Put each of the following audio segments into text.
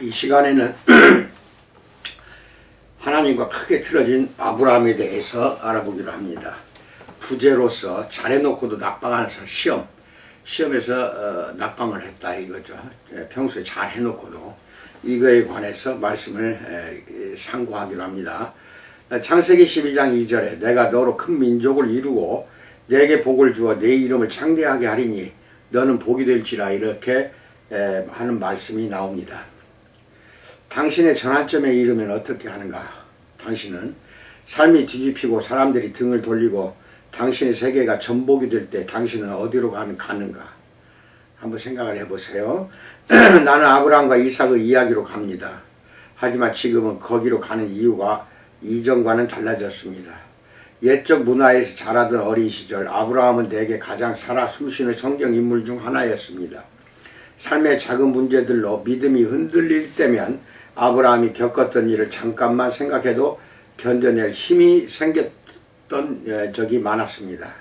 이 시간에는 하나님과 크게 틀어진 아브라함에 대해서 알아보기로 합니다. 부재로서 잘해놓고도 낙방하는 시험에서 낙방을 했다 이거죠. 평소에 잘해놓고도 이거에 관해서 말씀을 상고하기로 합니다. 창세기 12장 2절에 내가 너로 큰 민족을 이루고 내게 복을 주어 내 이름을 창대하게 하리니 너는 복이 될지라 이렇게 하는 말씀이 나옵니다. 당신의 전환점에 이르면 어떻게 하는가? 당신은 삶이 뒤집히고 사람들이 등을 돌리고 당신의 세계가 전복이 될 때 당신은 어디로 가는가? 한번 생각을 해보세요. 나는 아브라함과 이삭의 이야기로 갑니다. 하지만 지금은 거기로 가는 이유가 이전과는 달라졌습니다. 옛적 문화에서 자라던 어린 시절 아브라함은 내게 가장 살아 숨쉬는 성경 인물 중 하나였습니다. 삶의 작은 문제들로 믿음이 흔들릴 때면 아브라함이 겪었던 일을 잠깐만 생각해도 견뎌낼 힘이 생겼던 적이 많았습니다.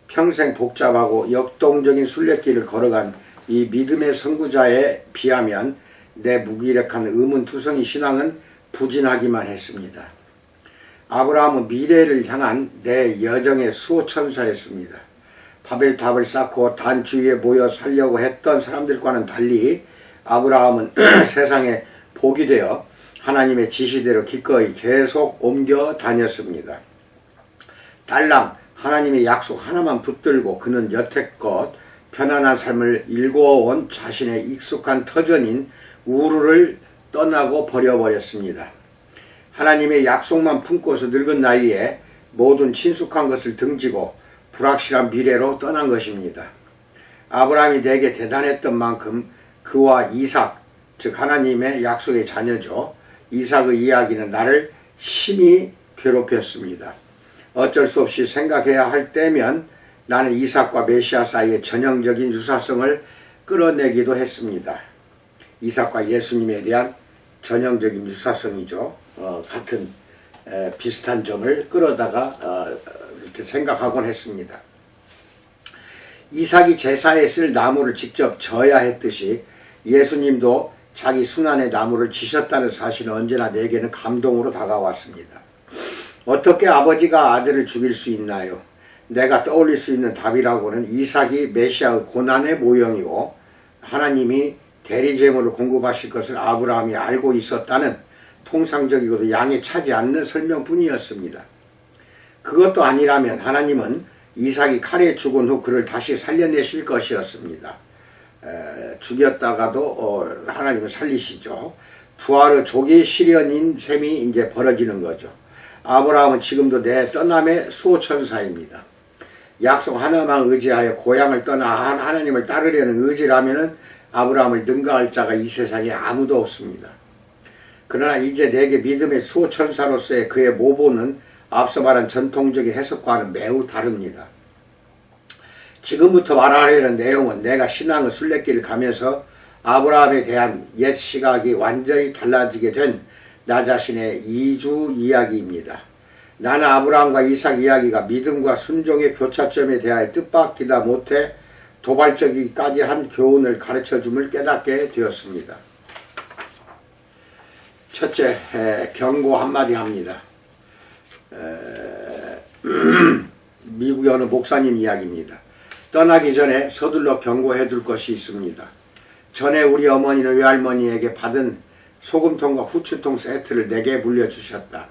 평생 복잡하고 역동적인 순례길을 걸어간 이 믿음의 선구자에 비하면 내 무기력한 의문투성이 신앙은 부진하기만 했습니다. 아브라함은 미래를 향한 내 여정의 수호천사였습니다. 바벨탑을 쌓고 단 주위에 모여 살려고 했던 사람들과는 달리 아브라함은 세상에 복이 되어 하나님의 지시대로 기꺼이 계속 옮겨 다녔습니다. 달랑 하나님의 약속 하나만 붙들고 그는 여태껏 편안한 삶을 일궈온 자신의 익숙한 터전인 우르를 떠나고 버려버렸습니다. 하나님의 약속만 품고서 늙은 나이에 모든 친숙한 것을 등지고 불확실한 미래로 떠난 것입니다. 아브라함이 내게 대단했던 만큼 그와 이삭, 즉 하나님의 약속의 자녀죠. 이삭의 이야기는 나를 심히 괴롭혔습니다. 어쩔 수 없이 생각해야 할 때면 나는 이삭과 메시아 사이의 전형적인 유사성을 끌어내기도 했습니다. 이삭과 예수님에 대한 전형적인 유사성이죠. 같은 비슷한 점을 끌어다가 이렇게 생각하곤 했습니다. 이삭이 제사에 쓸 나무를 직접 져야 했듯이 예수님도 자기 순환의 나무를 지셨다는 사실은 언제나 내게는 감동으로 다가왔습니다. 어떻게 아버지가 아들을 죽일 수 있나요? 내가 떠올릴 수 있는 답이라고는 이삭이 메시아의 고난의 모형이고 하나님이 대리제물을 공급하실 것을 아브라함이 알고 있었다는 통상적이고도 양에 차지 않는 설명뿐이었습니다. 그것도 아니라면 하나님은 이삭이 칼에 죽은 후 그를 다시 살려내실 것이었습니다. 죽였다가도 하나님은 살리시죠. 부활의 조기 실현인 셈이 이제 벌어지는 거죠. 아브라함은 지금도 내 떠남의 수호천사입니다. 약속 하나만 의지하여 고향을 떠나 하나님을 따르려는 의지라면은 아브라함을 능가할 자가 이 세상에 아무도 없습니다. 그러나 이제 내게 믿음의 수호천사로서의 그의 모보는 앞서 말한 전통적인 해석과는 매우 다릅니다. 지금부터 말하려는 내용은 내가 신앙의 순례길을 가면서 아브라함에 대한 옛 시각이 완전히 달라지게 된 나 자신의 이주 이야기입니다. 나는 아브라함과 이삭 이야기가 믿음과 순종의 교차점에 대하여 뜻밖이다 못해 도발적이기까지 한 교훈을 가르쳐줌을 깨닫게 되었습니다. 첫째, 경고 한마디 합니다. 미국의 어느 목사님 이야기입니다. 떠나기 전에 서둘러 경고해 둘 것이 있습니다. 전에 우리 어머니는 외할머니에게 받은 소금통과 후추통 세트를 내게 물려주셨다.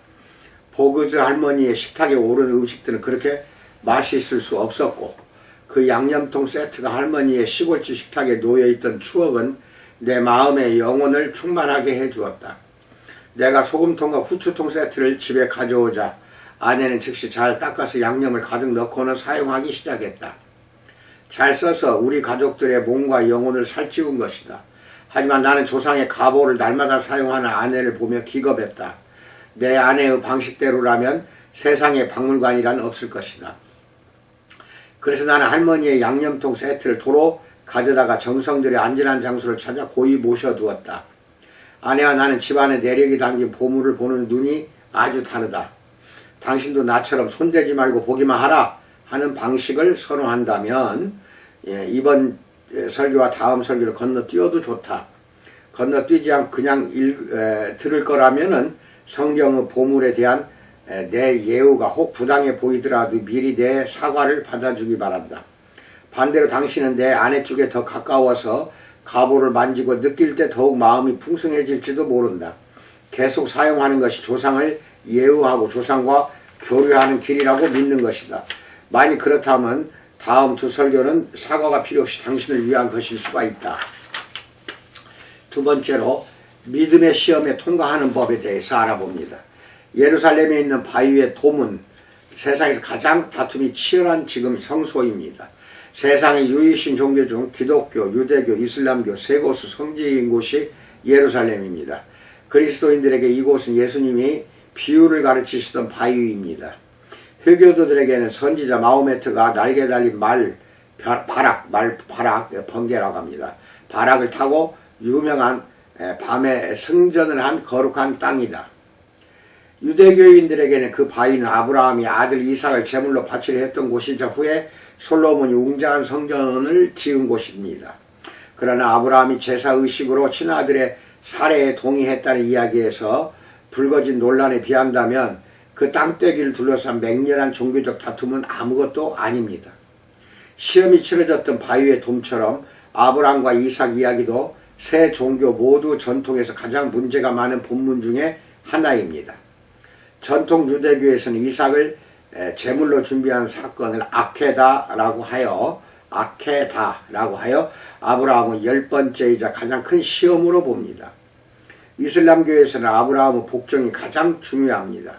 보그즈 할머니의 식탁에 오른 음식들은 그렇게 맛있을 수 없었고 그 양념통 세트가 할머니의 시골집 식탁에 놓여있던 추억은 내 마음의 영혼을 충만하게 해주었다. 내가 소금통과 후추통 세트를 집에 가져오자 아내는 즉시 잘 닦아서 양념을 가득 넣고는 사용하기 시작했다. 잘 써서 우리 가족들의 몸과 영혼을 살찌운 것이다. 하지만 나는 조상의 가보를 날마다 사용하는 아내를 보며 기겁했다. 내 아내의 방식대로라면 세상에 박물관이란 없을 것이다. 그래서 나는 할머니의 양념통 세트를 도로 가져다가 정성들의 안전한 장소를 찾아 고이 모셔두었다. 아내와 나는 집안에 내력이 담긴 보물을 보는 눈이 아주 다르다. 당신도 나처럼 손대지 말고 보기만 하라 하는 방식을 선호한다면 이번 설교와 다음 설교를 건너뛰어도 좋다. 건너뛰지 않고 그냥 들을 거라면은 성경의 보물에 대한 내 예우가 혹 부당해 보이더라도 미리 내 사과를 받아주기 바란다. 반대로 당신은 내 아내 쪽에 더 가까워서 가보를 만지고 느낄 때 더욱 마음이 풍성해질지도 모른다. 계속 사용하는 것이 조상을 예우하고 조상과 교류하는 길이라고 믿는 것이다. 만약 그렇다면 다음 두 설교는 사과가 필요 없이 당신을 위한 것일 수가 있다. 두 번째로 믿음의 시험에 통과하는 법에 대해서 알아봅니다. 예루살렘에 있는 바위의 돔은 세상에서 가장 다툼이 치열한 지금 성소입니다. 세상의 유일신 종교 중 기독교, 유대교, 이슬람교 세 곳의 성지인 곳이 예루살렘입니다. 그리스도인들에게 이곳은 예수님이 비유를 가르치시던 바위입니다. 회교도들에게는 선지자 마호메트가 날개 달린 바락, 번개라고 합니다. 바락을 타고 유명한 밤에 승전을 한 거룩한 땅이다. 유대교인들에게는 그 바위는 아브라함이 아들 이삭을 제물로 바치려 했던 곳이자 후에 솔로몬이 웅장한 성전을 지은 곳입니다. 그러나 아브라함이 제사의식으로 친아들의 살해에 동의했다는 이야기에서 불거진 논란에 비한다면 그 땅떼기를 둘러싼 맹렬한 종교적 다툼은 아무것도 아닙니다. 시험이 치러졌던 바위의 돔처럼 아브라함과 이삭 이야기도 세 종교 모두 전통에서 가장 문제가 많은 본문 중에 하나입니다. 전통 유대교에서는 이삭을 제물로 준비한 사건을 아케다라고 하여 아브라함의 10번째이자 가장 큰 시험으로 봅니다. 이슬람교에서는 아브라함의 복종이 가장 중요합니다.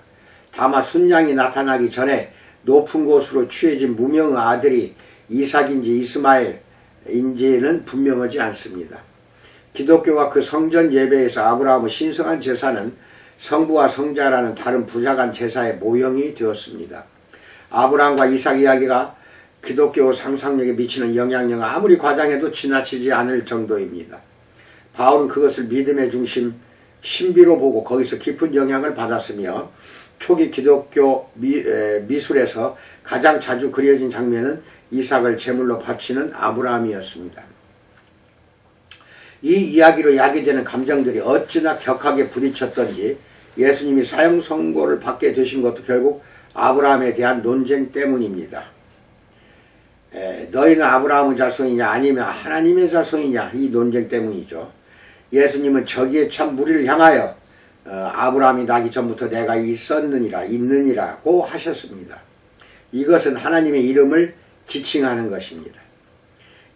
다만 순양이 나타나기 전에 높은 곳으로 취해진 무명의 아들이 이삭인지 이스마엘인지는 분명하지 않습니다. 기독교가 그 성전 예배에서 아브라함의 신성한 제사는 성부와 성자라는 다른 부자간 제사의 모형이 되었습니다. 아브라함과 이삭 이야기가 기독교 상상력에 미치는 영향력은 아무리 과장해도 지나치지 않을 정도입니다. 바울은 그것을 믿음의 중심, 신비로 보고 거기서 깊은 영향을 받았으며 초기 기독교 미술에서 가장 자주 그려진 장면은 이삭을 제물로 바치는 아브라함이었습니다. 이 이야기로 야기되는 감정들이 어찌나 격하게 부딪혔던지 예수님이 사형 선고를 받게 되신 것도 결국 아브라함에 대한 논쟁 때문입니다. 너희는 아브라함의 자손이냐 아니면 하나님의 자손이냐 이 논쟁 때문이죠. 예수님은 저기에 참 무리를 향하여 아브라함이 나기 전부터 내가 있느니라고 하셨습니다. 이것은 하나님의 이름을 지칭하는 것입니다.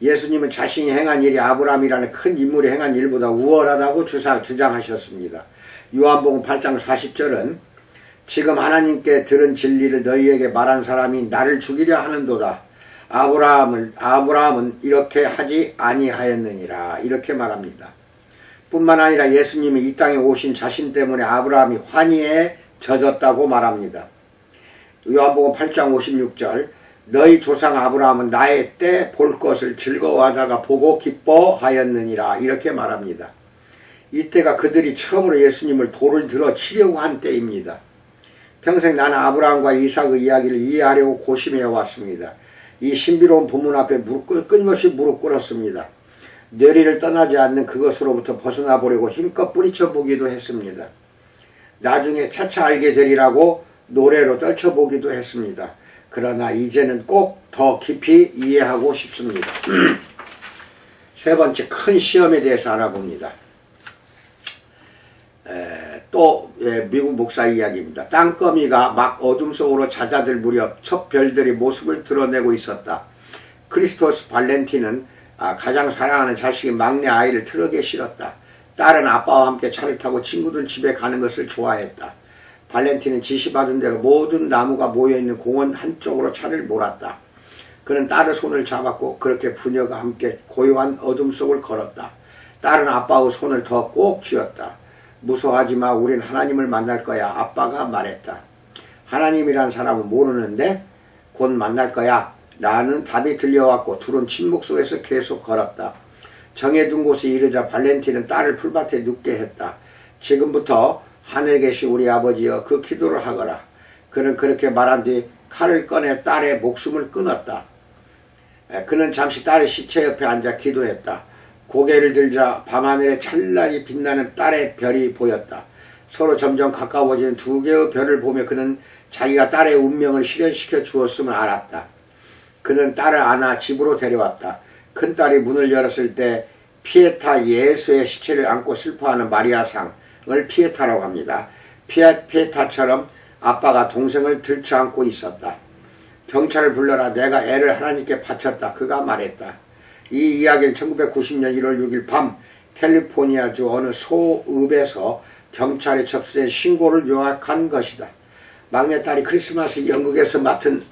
예수님은 자신이 행한 일이 아브라함이라는 큰 인물이 행한 일보다 우월하다고 주장하셨습니다. 요한복음 8장 40절은 지금 하나님께 들은 진리를 너희에게 말한 사람이 나를 죽이려 하는도다. 아브라함은 이렇게 하지 아니하였느니라 이렇게 말합니다. 뿐만 아니라 예수님이 이 땅에 오신 자신 때문에 아브라함이 환희에 젖었다고 말합니다. 요한복음 8장 56절 너희 조상 아브라함은 나의 때 볼 것을 즐거워하다가 보고 기뻐하였느니라 이렇게 말합니다. 이때가 그들이 처음으로 예수님을 돌을 들어 치려고 한 때입니다. 평생 나는 아브라함과 이삭의 이야기를 이해하려고 고심해 왔습니다. 이 신비로운 본문 앞에 끊임없이 무릎 꿇었습니다. 뇌리를 떠나지 않는 그것으로부터 벗어나 보려고 힘껏 뿌리쳐 보기도 했습니다. 나중에 차차 알게 되리라고 노래로 떨쳐보기도 했습니다. 그러나 이제는 꼭 더 깊이 이해하고 싶습니다. 세 번째 큰 시험에 대해서 알아봅니다. 미국 목사 이야기입니다. 땅거미가 막 어둠 속으로 잦아들 무렵 첫 별들이 모습을 드러내고 있었다. 크리스토스 발렌틴은 가장 사랑하는 자식의 막내 아이를 트럭에 실었다. 딸은 아빠와 함께 차를 타고 친구들 집에 가는 것을 좋아했다. 발렌틴은 지시받은 대로 모든 나무가 모여있는 공원 한쪽으로 차를 몰았다. 그는 딸의 손을 잡았고 그렇게 부녀가 함께 고요한 어둠 속을 걸었다. 딸은 아빠의 손을 더 꼭 쥐었다. 무서워하지 마, 우린 하나님을 만날 거야. 아빠가 말했다. 하나님이란 사람은 모르는데 곧 만날 거야. 라는 답이 들려왔고 둘은 침묵 속에서 계속 걸었다. 정해둔 곳에 이르자 발렌틴은 딸을 풀밭에 눕게 했다. 지금부터 하늘에 계신 우리 아버지여 그 기도를 하거라. 그는 그렇게 말한 뒤 칼을 꺼내 딸의 목숨을 끊었다. 그는 잠시 딸의 시체 옆에 앉아 기도했다. 고개를 들자 밤하늘에 찬란히 빛나는 딸의 별이 보였다. 서로 점점 가까워지는 두 개의 별을 보며 그는 자기가 딸의 운명을 실현시켜 주었음을 알았다. 그는 딸을 안아 집으로 데려왔다. 큰딸이 문을 열었을 때 피에타 예수의 시체를 안고 슬퍼하는 마리아상을 피에타라고 합니다. 피에타처럼 아빠가 동생을 들쳐안고 있었다. 경찰을 불러라. 내가 애를 하나님께 바쳤다. 그가 말했다. 이 이야기는 1990년 1월 6일 밤 캘리포니아주 어느 소읍에서 경찰에 접수된 신고를 요약한 것이다. 막내딸이 크리스마스 영국에서 맡은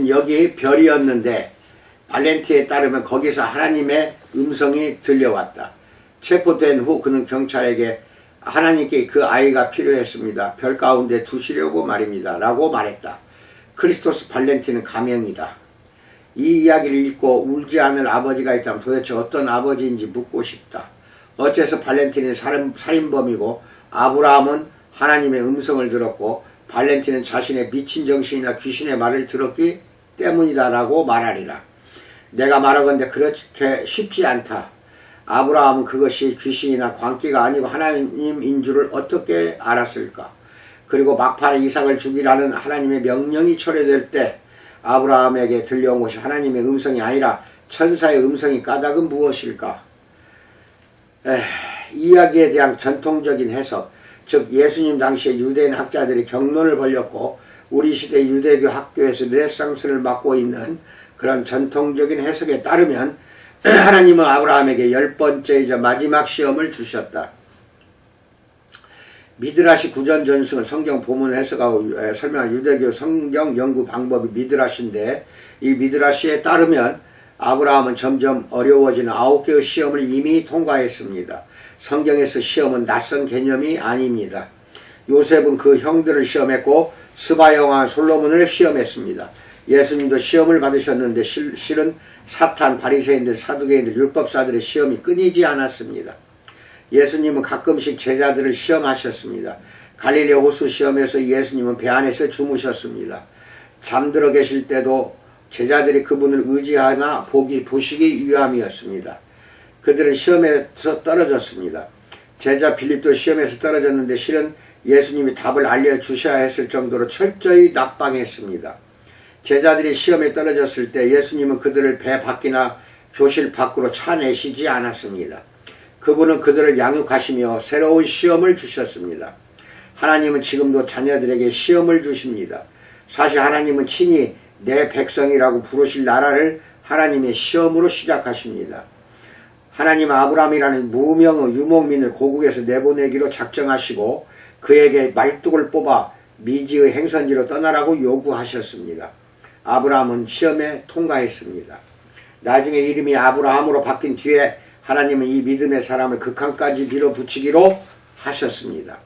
역이 별이었는데 발렌티에 따르면 거기서 하나님의 음성이 들려왔다. 체포된 후 그는 경찰에게 하나님께 그 아이가 필요했습니다. 별 가운데 두시려고 말입니다. 라고 말했다. 크리스토스 발렌티는 가명이다. 이 이야기를 읽고 울지 않을 아버지가 있다면 도대체 어떤 아버지인지 묻고 싶다. 어째서 발렌티는 살인범이고 아브라함은 하나님의 음성을 들었고 발렌티는 자신의 미친 정신이나 귀신의 말을 들었기 때문이다 라고 말하리라. 내가 말하건대 그렇게 쉽지 않다. 아브라함은 그것이 귀신이나 광기가 아니고 하나님인 줄을 어떻게 알았을까? 그리고 막판에 이삭을 죽이라는 하나님의 명령이 철회될 때 아브라함에게 들려온 것이 하나님의 음성이 아니라 천사의 음성이 까닭은 무엇일까? 이야기에 대한 전통적인 해석, 즉 예수님 당시에 유대인 학자들이 경론을 벌였고 우리 시대 유대교 학교에서 르네상스를 맡고 있는 그런 전통적인 해석에 따르면 하나님은 아브라함에게 10번째이자 마지막 시험을 주셨다. 미드라시 구전 전승을 성경 본문을 해석하고 설명한 유대교 성경 연구 방법이 미드라시인데 이 미드라시에 따르면 아브라함은 점점 어려워지는 9개의 시험을 이미 통과했습니다. 성경에서 시험은 낯선 개념이 아닙니다. 요셉은 그 형들을 시험했고 스바 여왕 솔로몬을 시험했습니다. 예수님도 시험을 받으셨는데 실은 사탄, 바리새인들, 사두개인들, 율법사들의 시험이 끊이지 않았습니다. 예수님은 가끔씩 제자들을 시험하셨습니다. 갈릴리 호수 시험에서 예수님은 배 안에서 주무셨습니다. 잠들어 계실 때도 제자들이 그분을 의지하나 보시기 위함이었습니다. 그들은 시험에서 떨어졌습니다. 제자 빌립도 시험에서 떨어졌는데 실은 예수님이 답을 알려주셔야 했을 정도로 철저히 낙방했습니다. 제자들이 시험에 떨어졌을 때 예수님은 그들을 배 밖이나 교실 밖으로 차내시지 않았습니다. 그분은 그들을 양육하시며 새로운 시험을 주셨습니다. 하나님은 지금도 자녀들에게 시험을 주십니다. 사실 하나님은 친히 내 백성이라고 부르실 나라를 하나님의 시험으로 시작하십니다. 하나님은 아브라함이라는 무명의 유목민을 고국에서 내보내기로 작정하시고 그에게 말뚝을 뽑아 미지의 행선지로 떠나라고 요구하셨습니다. 아브라함은 시험에 통과했습니다. 나중에 이름이 아브라함으로 바뀐 뒤에 하나님은 이 믿음의 사람을 극한까지 밀어붙이기로 하셨습니다.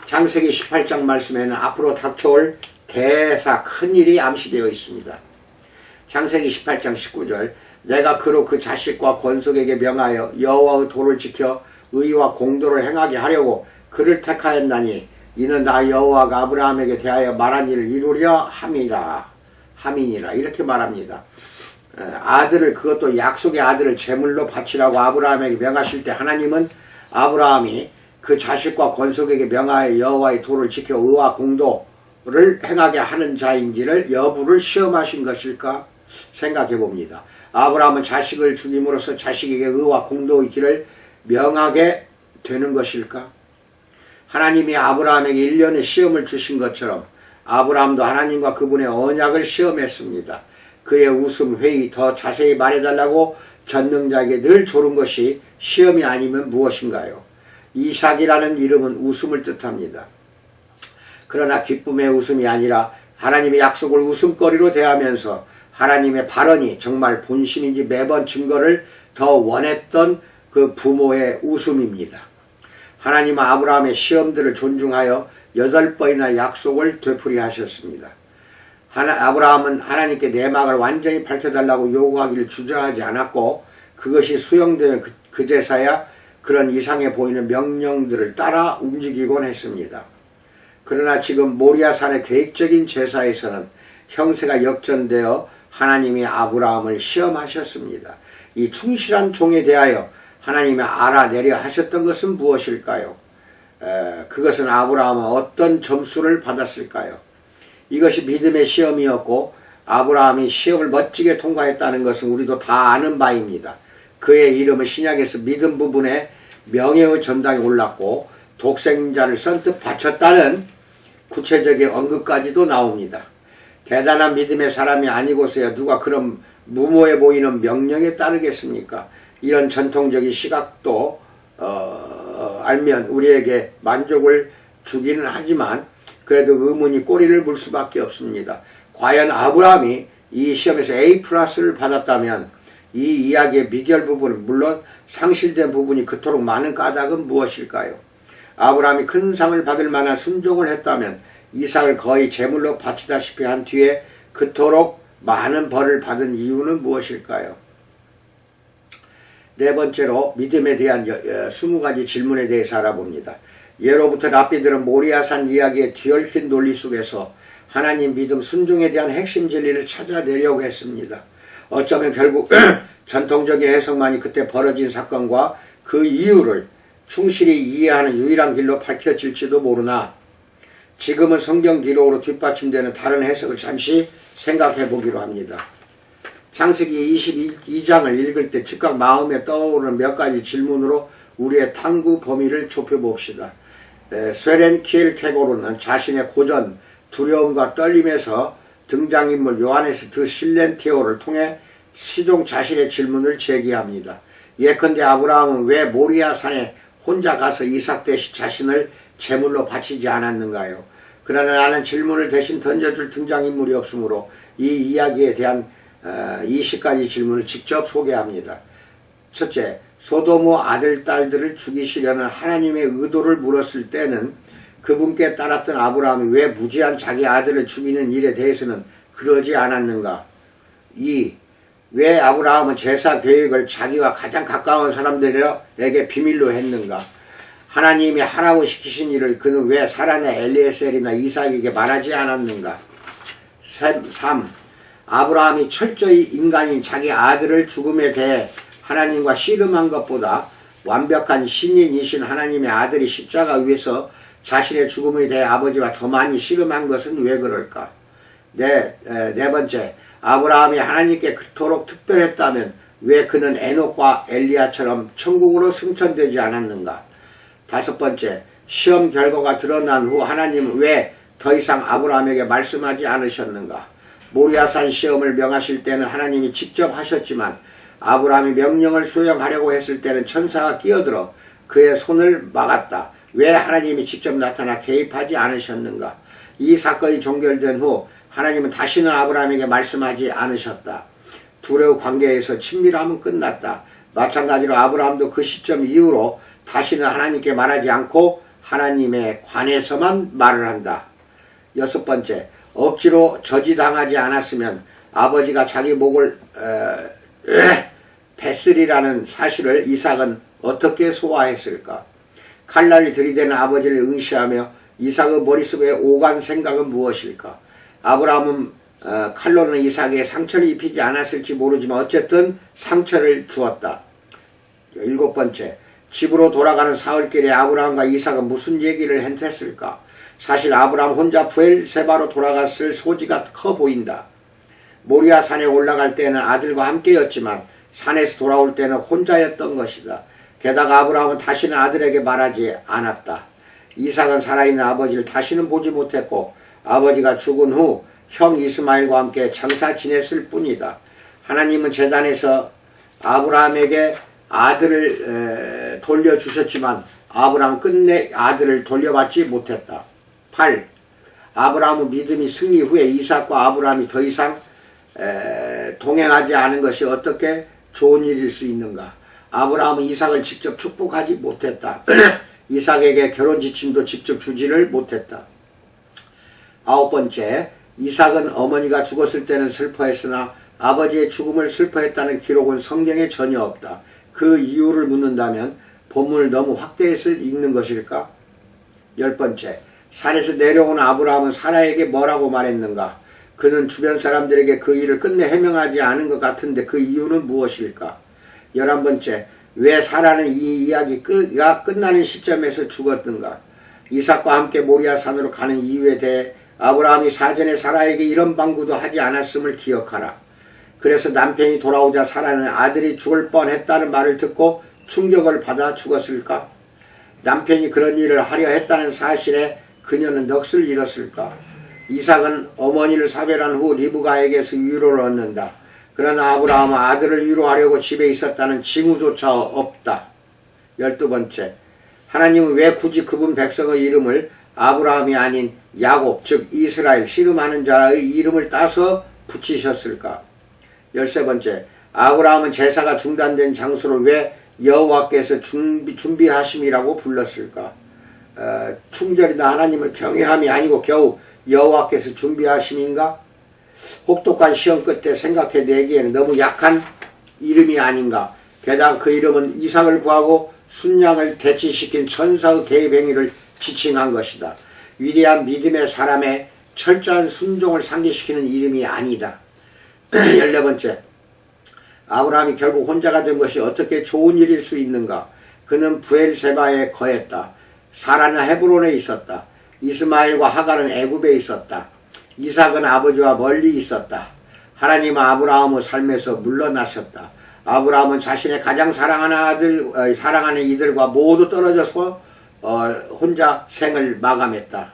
창세기 18장 말씀에는 앞으로 닥쳐올 대사 큰일이 암시되어 있습니다. 창세기 18장 19절 내가 그로 그 자식과 권속에게 명하여 여호와의 도를 지켜 의와 공도를 행하게 하려고 그를 택하였나니 이는 나 여호와가 아브라함에게 대하여 말한 일을 이루려 함이니라 이렇게 말합니다. 아들을 그것도 약속의 아들을 제물로 바치라고 아브라함에게 명하실 때 하나님은 아브라함이 그 자식과 권속에게 명하여 여호와의 도를 지켜 의와 공도를 행하게 하는 자인지를 여부를 시험하신 것일까 생각해 봅니다. 아브라함은 자식을 죽임으로써 자식에게 의와 공도의 길을 명하게 되는 것일까? 하나님이 아브라함에게 1년의 시험을 주신 것처럼 아브라함도 하나님과 그분의 언약을 시험했습니다. 그의 웃음, 회의, 더 자세히 말해달라고 전능자에게 늘 조른 것이 시험이 아니면 무엇인가요? 이삭이라는 이름은 웃음을 뜻합니다. 그러나 기쁨의 웃음이 아니라 하나님의 약속을 웃음거리로 대하면서 하나님의 발언이 정말 본심인지 매번 증거를 더 원했던 그 부모의 웃음입니다. 하나님은 아브라함의 시험들을 존중하여 8번이나 약속을 되풀이하셨습니다. 아브라함은 하나님께 내막을 완전히 밝혀달라고 요구하기를 주저하지 않았고 그것이 수용되면 그제서야 그런 이상해 보이는 명령들을 따라 움직이곤 했습니다. 그러나 지금 모리아산의 계획적인 제사에서는 형세가 역전되어 하나님이 아브라함을 시험하셨습니다. 이 충실한 종에 대하여 하나님이 알아내려 하셨던 것은 무엇일까요? 그것은 아브라함은 어떤 점수를 받았을까요? 이것이 믿음의 시험이었고 아브라함이 시험을 멋지게 통과했다는 것은 우리도 다 아는 바입니다. 그의 이름은 신약에서 믿음 부분에 명예의 전당에 올랐고 독생자를 선뜻 바쳤다는 구체적인 언급까지도 나옵니다. 대단한 믿음의 사람이 아니고서야 누가 그런 무모해 보이는 명령에 따르겠습니까? 이런 전통적인 시각도 알면 우리에게 만족을 주기는 하지만 그래도 의문이 꼬리를 물 수밖에 없습니다. 과연 아브라함이 이 시험에서 A+를 받았다면 이 이야기의 미결 부분은 물론 상실된 부분이 그토록 많은 까닭은 무엇일까요? 아브라함이 큰 상을 받을 만한 순종을 했다면 이삭을 거의 제물로 바치다시피 한 뒤에 그토록 많은 벌을 받은 이유는 무엇일까요? 네 번째로 믿음에 대한 20가지 질문에 대해서 알아봅니다. 예로부터 랍비들은 모리아산 이야기의 뒤얽힌 논리 속에서 하나님 믿음 순종에 대한 핵심 진리를 찾아내려고 했습니다. 어쩌면 결국 전통적인 해석만이 그때 벌어진 사건과 그 이유를 충실히 이해하는 유일한 길로 밝혀질지도 모르나 지금은 성경 기록으로 뒷받침되는 다른 해석을 잠시 생각해 보기로 합니다. 창세기 22장을 읽을 때 즉각 마음에 떠오르는 몇 가지 질문으로 우리의 탐구 범위를 좁혀봅시다. 스웨렌 키엘케고르는 자신의 고전 두려움과 떨림에서 등장인물 요하네스 드 실렌티오를 통해 시종 자신의 질문을 제기합니다. 예컨대 아브라함은 왜 모리아산에 혼자 가서 이삭 대신 자신을 제물로 바치지 않았는가요? 그러나 나는 질문을 대신 던져줄 등장인물이 없으므로 이 이야기에 대한 20가지 질문을 직접 소개합니다. 첫째, 소돔의 아들, 딸들을 죽이시려는 하나님의 의도를 물었을 때는 그분께 따랐던 아브라함이 왜 무지한 자기 아들을 죽이는 일에 대해서는 그러지 않았는가? 2. 왜 아브라함은 제사 계획을 자기와 가장 가까운 사람들에게 비밀로 했는가? 하나님이 하라고 시키신 일을 그는 왜 사란의 엘리에셀이나 이삭에게 말하지 않았는가? 3. 아브라함이 철저히 인간인 자기 아들을 죽음에 대해 하나님과 씨름한 것보다 완벽한 신인이신 하나님의 아들이 십자가 위에서 자신의 죽음에 대해 아버지와 더 많이 씨름한 것은 왜 그럴까? 네 번째, 아브라함이 하나님께 그토록 특별했다면 왜 그는 에녹과 엘리야처럼 천국으로 승천되지 않았는가? 5번째, 시험 결과가 드러난 후 하나님은 왜 더 이상 아브라함에게 말씀하지 않으셨는가? 모리아산 시험을 명하실 때는 하나님이 직접 하셨지만 아브라함이 명령을 수행하려고 했을 때는 천사가 끼어들어 그의 손을 막았다. 왜 하나님이 직접 나타나 개입하지 않으셨는가? 이 사건이 종결된 후 하나님은 다시는 아브라함에게 말씀하지 않으셨다. 둘의 관계에서 친밀함은 끝났다. 마찬가지로 아브라함도 그 시점 이후로 다시는 하나님께 말하지 않고 하나님에 관해서만 말을 한다. 6번째, 억지로 저지당하지 않았으면 아버지가 자기 목을 뱄으리라는 사실을 이삭은 어떻게 소화했을까? 칼날이 들이대는 아버지를 응시하며 이삭의 머릿속에 오간 생각은 무엇일까? 아브라함은 칼로는 이삭에게 상처를 입히지 않았을지 모르지만 어쨌든 상처를 주었다. 7번째, 집으로 돌아가는 사흘길에 아브라함과 이삭은 무슨 얘기를 했을까? 사실 아브라함 혼자 부엘세바로 돌아갔을 소지가 커 보인다. 모리아 산에 올라갈 때는 아들과 함께였지만 산에서 돌아올 때는 혼자였던 것이다. 게다가 아브라함은 다시는 아들에게 말하지 않았다. 이삭은 살아있는 아버지를 다시는 보지 못했고 아버지가 죽은 후 형 이스마엘과 함께 장사 지냈을 뿐이다. 하나님은 제단에서 아브라함에게 아들을 돌려주셨지만 아브라함은 끝내 아들을 돌려받지 못했다. 8. 아브라함의 믿음이 승리 후에 이삭과 아브라함이 더 이상 동행하지 않은 것이 어떻게 좋은 일일 수 있는가? 아브라함은 이삭을 직접 축복하지 못했다. 이삭에게 결혼 지침도 직접 주지를 못했다. 9번째, 이삭은 어머니가 죽었을 때는 슬퍼했으나 아버지의 죽음을 슬퍼했다는 기록은 성경에 전혀 없다. 그 이유를 묻는다면 본문을 너무 확대해서 읽는 것일까? 10번째, 산에서 내려온 아브라함은 사라에게 뭐라고 말했는가? 그는 주변 사람들에게 그 일을 끝내 해명하지 않은 것 같은데 그 이유는 무엇일까? 11번째, 왜 사라는 이 이야기가 끝나는 시점에서 죽었는가? 이삭과 함께 모리아 산으로 가는 이유에 대해 아브라함이 사전에 사라에게 이런 방구도 하지 않았음을 기억하라. 그래서 남편이 돌아오자 사라는 아들이 죽을 뻔했다는 말을 듣고 충격을 받아 죽었을까? 남편이 그런 일을 하려 했다는 사실에 그녀는 넋을 잃었을까? 이삭은 어머니를 사별한 후 리브가에게서 위로를 얻는다. 그러나 아브라함은 아들을 위로하려고 집에 있었다는 징후조차 없다. 12번째, 하나님은 왜 굳이 그분 백성의 이름을 아브라함이 아닌 야곱, 즉 이스라엘, 씨름하는 자의 이름을 따서 붙이셨을까? 13번째, 아브라함은 제사가 중단된 장소를 왜 여호와께서 준비하심이라고 불렀을까? 충절이나 하나님을 경외함이 아니고 겨우 여호와께서 준비하심인가? 혹독한 시험 끝에 생각해 내기에는 너무 약한 이름이 아닌가? 게다가 그 이름은 이삭을 구하고 순양을 대치시킨 천사의 개입 행위를 지칭한 것이다. 위대한 믿음의 사람의 철저한 순종을 상기시키는 이름이 아니다. 14번째, 아브라함이 결국 혼자가 된 것이 어떻게 좋은 일일 수 있는가? 그는 부엘세바에 거했다. 사라는 헤브론에 있었다. 이스마엘과 하갈은 애굽에 있었다. 이삭은 아버지와 멀리 있었다. 하나님은 아브라함의 삶에서 물러나셨다. 아브라함은 자신의 가장 사랑하는 이들과 모두 떨어져서 혼자 생을 마감했다.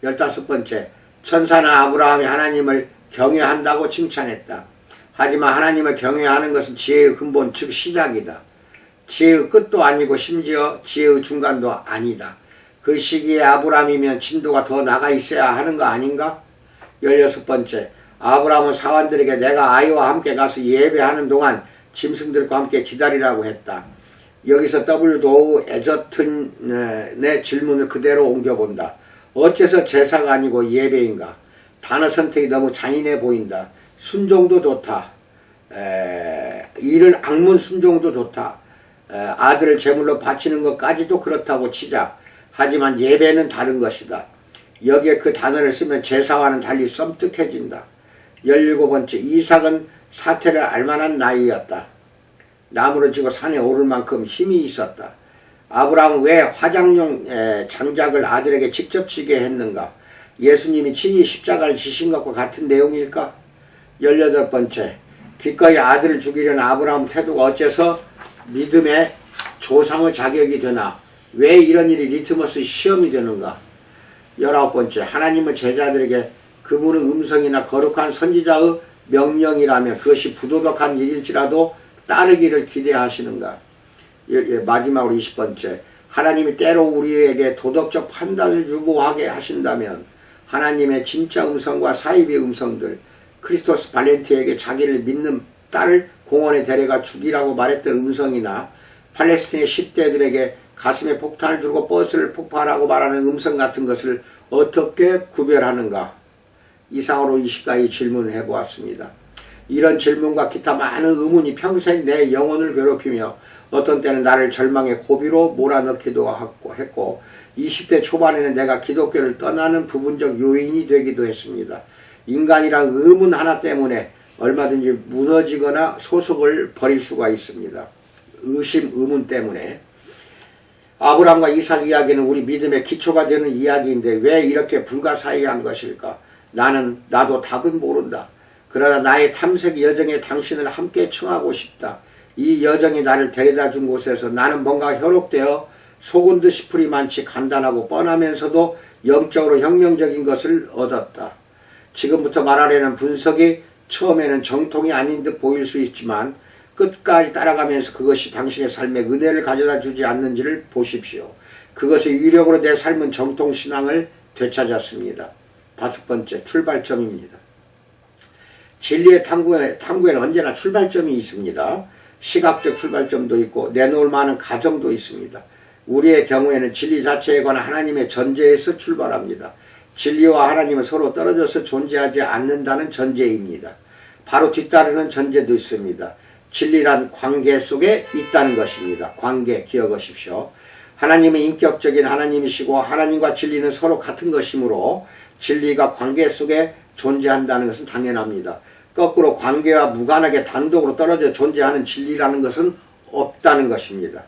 15번째, 천사는 아브라함이 하나님을 경외한다고 칭찬했다. 하지만 하나님을 경외하는 것은 지혜의 근본, 즉 시작이다. 지혜의 끝도 아니고 심지어 지혜의 중간도 아니다. 그 시기에 아브라함이면 진도가 더 나가 있어야 하는 거 아닌가? 16번째, 아브라함은 사환들에게 내가 아이와 함께 가서 예배하는 동안 짐승들과 함께 기다리라고 했다. 여기서 W. 에저튼의 질문을 그대로 옮겨본다. 어째서 제사가 아니고 예배인가? 단어 선택이 너무 잔인해 보인다. 순종도 좋다. 이를 악문 순종도 좋다. 아들을 제물로 바치는 것까지도 그렇다고 치자. 하지만 예배는 다른 것이다. 여기에 그 단어를 쓰면 제사와는 달리 썸뜩해진다. 17번째, 이삭은 사태를 알만한 나이였다. 나무를 지고 산에 오를 만큼 힘이 있었다. 아브라함은 왜 화장용 장작을 아들에게 직접 지게 했는가? 예수님이 친히 십자가를 지신 것과 같은 내용일까? 18번째, 기꺼이 아들을 죽이려는 아브라함 태도가 어째서 믿음의 조상의 자격이 되나? 왜 이런 일이 리트머스 시험이 되는가? 19번째, 하나님은 제자들에게 그분의 음성이나 거룩한 선지자의 명령이라면 그것이 부도덕한 일일지라도 따르기를 기대하시는가? 마지막으로 20번째, 하나님이 때로 우리에게 도덕적 판단을 유보하게 하신다면 하나님의 진짜 음성과 사이비 음성들, 크리스토스 발렌티에게 자기를 믿는 딸을 공원에 데려가 죽이라고 말했던 음성이나 팔레스틴의 10대들에게 가슴에 폭탄을 들고 버스를 폭파하라고 말하는 음성 같은 것을 어떻게 구별하는가? 이상으로 20가지 질문을 해보았습니다. 이런 질문과 기타 많은 의문이 평생 내 영혼을 괴롭히며 어떤 때는 나를 절망의 고비로 몰아넣기도 했고 20대 초반에는 내가 기독교를 떠나는 부분적 요인이 되기도 했습니다. 인간이란 의문 하나 때문에 얼마든지 무너지거나 소속을 버릴 수가 있습니다. 의심, 의문 때문에. 아브라함과 이삭 이야기는 우리 믿음의 기초가 되는 이야기인데 왜 이렇게 불가사의한 것일까? 나도 답은 모른다. 그러나 나의 탐색 여정에 당신을 함께 청하고 싶다. 이 여정이 나를 데려다 준 곳에서 나는 뭔가 현혹되어 속은 듯 싶으리 많지 간단하고 뻔하면서도 영적으로 혁명적인 것을 얻었다. 지금부터 말하려는 분석이 처음에는 정통이 아닌 듯 보일 수 있지만 끝까지 따라가면서 그것이 당신의 삶에 은혜를 가져다 주지 않는지를 보십시오. 그것의 위력으로 내 삶은 정통신앙을 되찾았습니다. 5번째, 출발점입니다. 진리의 탐구에는 언제나 출발점이 있습니다. 시각적 출발점도 있고 내놓을 만한 가정도 있습니다. 우리의 경우에는 진리 자체에 관한 하나님의 전제에서 출발합니다. 진리와 하나님은 서로 떨어져서 존재하지 않는다는 전제입니다. 바로 뒤따르는 전제도 있습니다. 진리란 관계 속에 있다는 것입니다. 관계 기억하십시오. 하나님은 인격적인 하나님이시고 하나님과 진리는 서로 같은 것이므로 진리가 관계 속에 존재한다는 것은 당연합니다. 거꾸로 관계와 무관하게 단독으로 떨어져 존재하는 진리라는 것은 없다는 것입니다.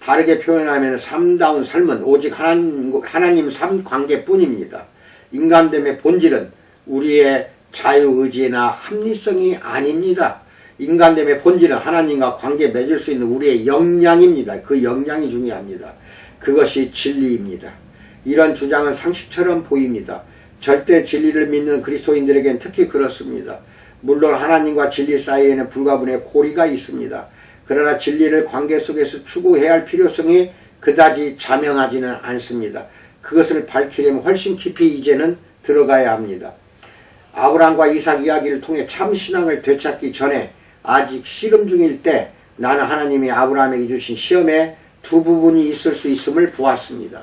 다르게 표현하면 삶다운 삶은 오직 하나님 삶 관계뿐입니다. 인간됨의 본질은 우리의 자유의지나 합리성이 아닙니다. 인간됨의 본질은 하나님과 관계 맺을 수 있는 우리의 역량입니다. 그 역량이 중요합니다. 그것이 진리입니다. 이런 주장은 상식처럼 보입니다. 절대 진리를 믿는 그리스도인들에겐 특히 그렇습니다. 물론 하나님과 진리 사이에는 불가분의 고리가 있습니다. 그러나 진리를 관계 속에서 추구해야 할 필요성이 그다지 자명하지는 않습니다. 그것을 밝히려면 훨씬 깊이 이제는 들어가야 합니다. 아브라함과 이삭 이야기를 통해 참 신앙을 되찾기 전에 아직 씨름 중일 때 나는 하나님이 아브라함에게 주신 시험에 두 부분이 있을 수 있음을 보았습니다.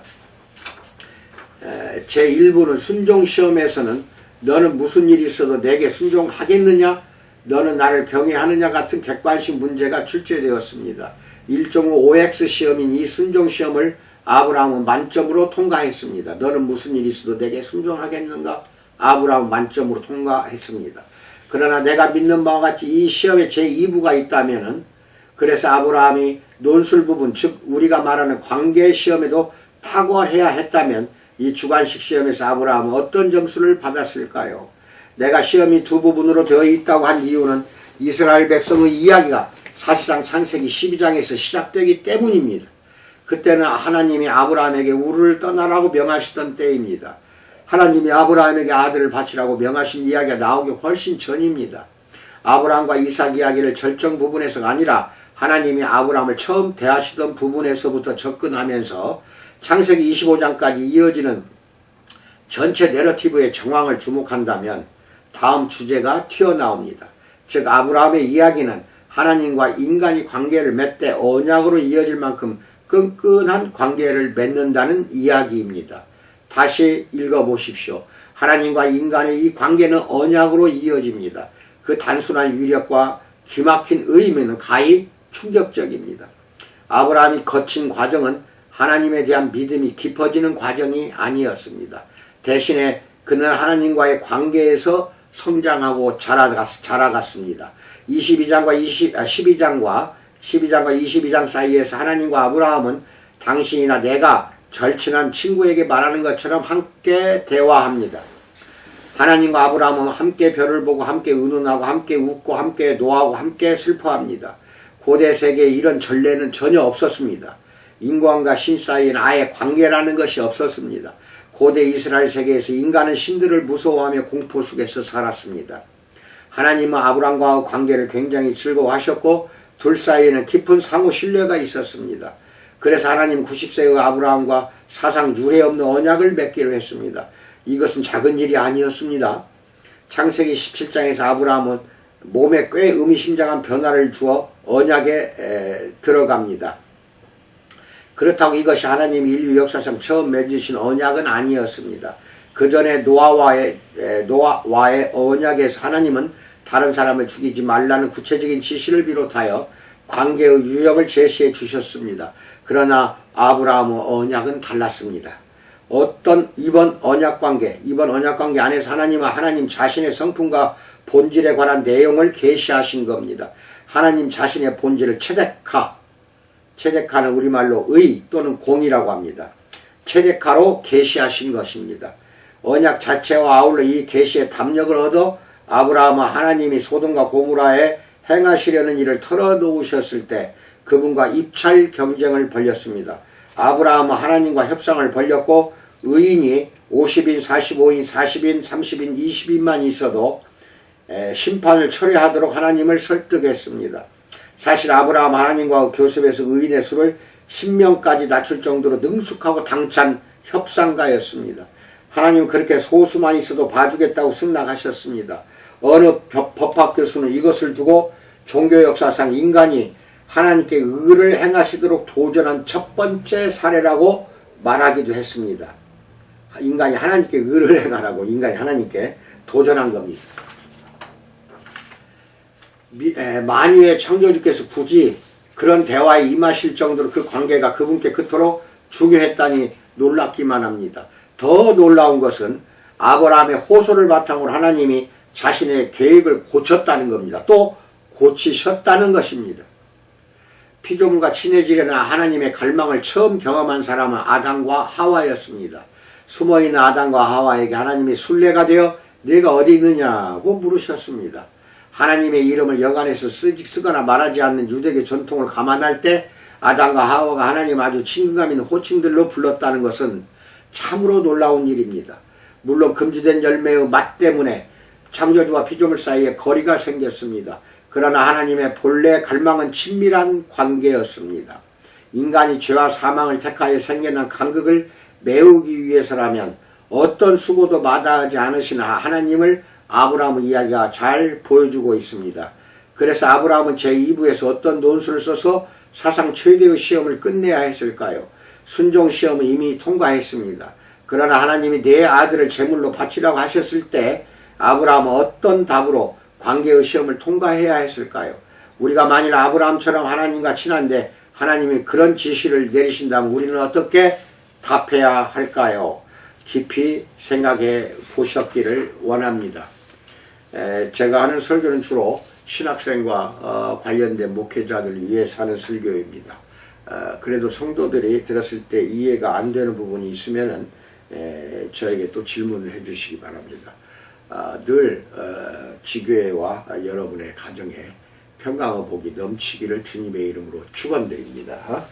제1부는 순종시험에서는 너는 무슨 일이 있어도 내게 순종하겠느냐? 너는 나를 경외하느냐? 같은 객관식 문제가 출제되었습니다. 일종의 OX 시험인 이 순종시험을 아브라함은 만점으로 통과했습니다. 너는 무슨 일이 있어도 내게 순종하겠는가? 아브라함은 만점으로 통과했습니다. 그러나 내가 믿는 바와 같이 이 시험에 제2부가 있다면은 그래서 아브라함이 논술 부분, 즉 우리가 말하는 관계 시험에도 탁월해야 했다면 이 주관식 시험에서 아브라함은 어떤 점수를 받았을까요? 내가 시험이 두 부분으로 되어 있다고 한 이유는 이스라엘 백성의 이야기가 사실상 창세기 12장에서 시작되기 때문입니다. 그때는 하나님이 아브라함에게 우르를 떠나라고 명하시던 때입니다. 하나님이 아브라함에게 아들을 바치라고 명하신 이야기가 나오기 훨씬 전입니다. 아브라함과 이삭 이야기를 절정 부분에서가 아니라 하나님이 아브라함을 처음 대하시던 부분에서부터 접근하면서 창세기 25장까지 이어지는 전체 내러티브의 정황을 주목한다면 다음 주제가 튀어나옵니다. 즉 아브라함의 이야기는 하나님과 인간이 관계를 맺되 언약으로 이어질 만큼 끈끈한 관계를 맺는다는 이야기입니다. 다시 읽어보십시오. 하나님과 인간의 이 관계는 언약으로 이어집니다. 그 단순한 위력과 기막힌 의미는 가히 충격적입니다. 아브라함이 거친 과정은 하나님에 대한 믿음이 깊어지는 과정이 아니었습니다. 대신에 그는 하나님과의 관계에서 성장하고 자라갔습니다. 12장과 22장 사이에서 하나님과 아브라함은 당신이나 내가 절친한 친구에게 말하는 것처럼 함께 대화합니다. 하나님과 아브라함은 함께 별을 보고 함께 의논하고 함께 웃고 함께 노하고 함께 슬퍼합니다. 고대 세계에 이런 전례는 전혀 없었습니다. 인간과 신 사이에는 아예 관계라는 것이 없었습니다. 고대 이스라엘 세계에서 인간은 신들을 무서워하며 공포 속에서 살았습니다. 하나님은 아브라함과의 관계를 굉장히 즐거워하셨고 둘 사이에는 깊은 상호 신뢰가 있었습니다. 그래서 하나님 90세의 아브라함과 사상 유례없는 언약을 맺기로 했습니다. 이것은 작은 일이 아니었습니다. 창세기 17장에서 아브라함은 몸에 꽤 의미심장한 변화를 주어 언약에 들어갑니다. 그렇다고 이것이 하나님이 인류 역사상 처음 맺으신 언약은 아니었습니다. 그 전에 노아와의 언약에서 하나님은 다른 사람을 죽이지 말라는 구체적인 지시를 비롯하여 관계의 유형을 제시해 주셨습니다. 그러나 아브라함의 언약은 달랐습니다. 이번 언약 관계 안에서 하나님은 하나님 자신의 성품과 본질에 관한 내용을 계시하신 겁니다. 하나님 자신의 본질을 체데카는 우리말로 의 또는 공이라고 합니다. 체데카로 계시하신 것입니다. 언약 자체와 아울러 이 계시의 담력을 얻어 아브라함은 하나님이 소돔과 고모라에 행하시려는 일을 털어놓으셨을 때 그분과 입찰 경쟁을 벌였습니다. 아브라함은 하나님과 협상을 벌였고 의인이 50인, 45인, 40인, 30인, 20인만 있어도 심판을 철회하도록 하나님을 설득했습니다. 사실 아브라함 하나님과 교섭에서 의인의 수를 10명까지 낮출 정도로 능숙하고 당찬 협상가였습니다. 하나님은 그렇게 소수만 있어도 봐주겠다고 승낙하셨습니다. 어느 법학 교수는 이것을 두고 종교 역사상 인간이 하나님께 의를 행하시도록 도전한 첫 번째 사례라고 말하기도 했습니다. 인간이 하나님께 의를 행하라고 인간이 하나님께 도전한 겁니다. 만유의 창조주께서 굳이 그런 대화에 임하실 정도로 그 관계가 그분께 그토록 중요했다니 놀랍기만 합니다. 더 놀라운 것은 아브라함의 호소를 바탕으로 하나님이 자신의 계획을 고쳤다는 겁니다. 또 고치셨다는 것입니다. 피조물과 친해지려는 하나님의 갈망을 처음 경험한 사람은 아담과 하와였습니다. 숨어있는 아담과 하와에게 하나님이 순례가 되어 네가 어디 있느냐고 물으셨습니다. 하나님의 이름을 여간에서 쓰거나 말하지 않는 유대계 전통을 감안할 때 아담과 하와가 하나님 아주 친근감 있는 호칭들로 불렀다는 것은 참으로 놀라운 일입니다. 물론 금지된 열매의 맛 때문에 창조주와 피조물 사이에 거리가 생겼습니다. 그러나 하나님의 본래 갈망은 친밀한 관계였습니다. 인간이 죄와 사망을 택하여 생겨난 간극을 메우기 위해서라면 어떤 수고도 마다하지 않으시나 하나님을 아브라함의 이야기가 잘 보여주고 있습니다. 그래서 아브라함은 제2부에서 어떤 논술을 써서 사상 최대의 시험을 끝내야 했을까요? 순종 시험은 이미 통과했습니다. 그러나 하나님이 내 아들을 제물로 바치라고 하셨을 때 아브라함은 어떤 답으로 관계의 시험을 통과해야 했을까요? 우리가 만일 아브라함처럼 하나님과 친한데 하나님이 그런 지시를 내리신다면 우리는 어떻게 답해야 할까요? 깊이 생각해 보셨기를 원합니다. 제가 하는 설교는 주로 신학생과 관련된 목회자들을 위해서 하는 설교입니다. 그래도 성도들이 들었을 때 이해가 안 되는 부분이 있으면 저에게 또 질문을 해 주시기 바랍니다. 늘 지교회와 여러분의 가정에 평강의 복이 넘치기를 주님의 이름으로 축원드립니다.